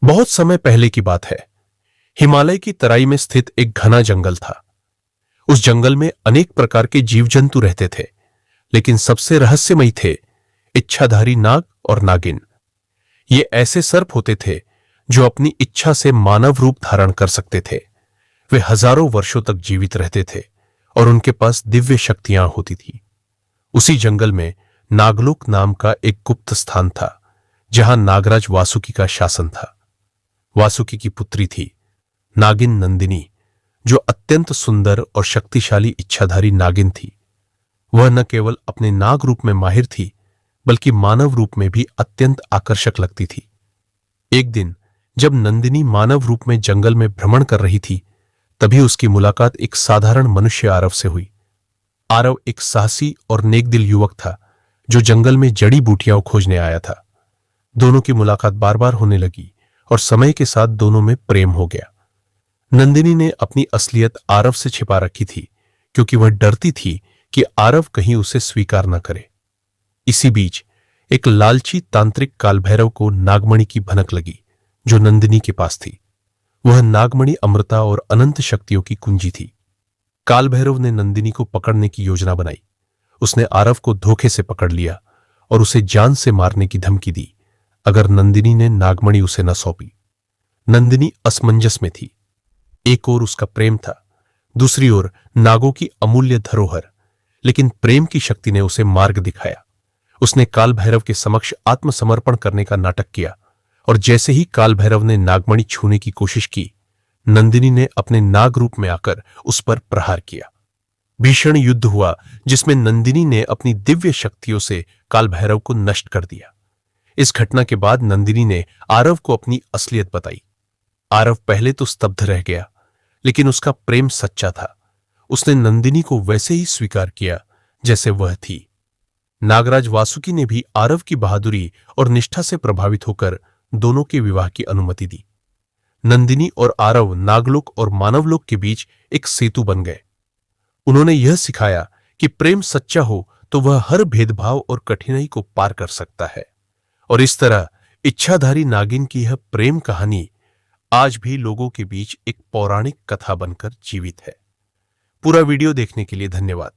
बहुत समय पहले की बात है। हिमालय की तराई में स्थित एक घना जंगल था। उस जंगल में अनेक प्रकार के जीव जंतु रहते थे, लेकिन सबसे रहस्यमयी थे इच्छाधारी नाग और नागिन। ये ऐसे सर्प होते थे जो अपनी इच्छा से मानव रूप धारण कर सकते थे। वे हजारों वर्षों तक जीवित रहते थे और उनके पास दिव्य शक्तियां होती थी। उसी जंगल में नागलोक नाम का एक गुप्त स्थान था, जहां नागराज वासुकी का शासन था। वासुकी की पुत्री थी नागिन नंदिनी, जो अत्यंत सुंदर और शक्तिशाली इच्छाधारी नागिन थी। वह न केवल अपने नाग रूप में माहिर थी, बल्कि मानव रूप में भी अत्यंत आकर्षक लगती थी। एक दिन जब नंदिनी मानव रूप में जंगल में भ्रमण कर रही थी, तभी उसकी मुलाकात एक साधारण मनुष्य आरव से हुई। आरव एक साहसी और नेकदिल युवक था, जो जंगल में जड़ी बूटियां खोजने आया था। दोनों की मुलाकात बार बार होने लगी और समय के साथ दोनों में प्रेम हो गया। नंदिनी ने अपनी असलियत आरव से छिपा रखी थी, क्योंकि वह डरती थी कि आरव कहीं उसे स्वीकार न करे। इसी बीच एक लालची तांत्रिक कालभैरव को नागमणि की भनक लगी, जो नंदिनी के पास थी। वह नागमणि अमृता और अनंत शक्तियों की कुंजी थी। कालभैरव ने नंदिनी को पकड़ने की योजना बनाई। उसने आरव को धोखे से पकड़ लिया और उसे जान से मारने की धमकी दी अगर नंदिनी ने नागमणि उसे न सौंपी। नंदिनी असमंजस में थी। एक ओर उसका प्रेम था, दूसरी ओर नागों की अमूल्य धरोहर। लेकिन प्रेम की शक्ति ने उसे मार्ग दिखाया। उसने कालभैरव के समक्ष आत्मसमर्पण करने का नाटक किया, और जैसे ही कालभैरव ने नागमणि छूने की कोशिश की, नंदिनी ने अपने नाग रूप में आकर उस पर प्रहार किया। भीषण युद्ध हुआ, जिसमें नंदिनी ने अपनी दिव्य शक्तियों से कालभैरव को नष्ट कर दिया। इस घटना के बाद नंदिनी ने आरव को अपनी असलियत बताई। आरव पहले तो स्तब्ध रह गया, लेकिन उसका प्रेम सच्चा था। उसने नंदिनी को वैसे ही स्वीकार किया जैसे वह थी। नागराज वासुकी ने भी आरव की बहादुरी और निष्ठा से प्रभावित होकर दोनों के विवाह की अनुमति दी। नंदिनी और आरव नागलोक और मानवलोक के बीच एक सेतु बन गए। उन्होंने यह सिखाया कि प्रेम सच्चा हो तो वह हर भेदभाव और कठिनाई को पार कर सकता है। और इस तरह इच्छाधारी नागिन की यह प्रेम कहानी आज भी लोगों के बीच एक पौराणिक कथा बनकर जीवित है। पूरा वीडियो देखने के लिए धन्यवाद।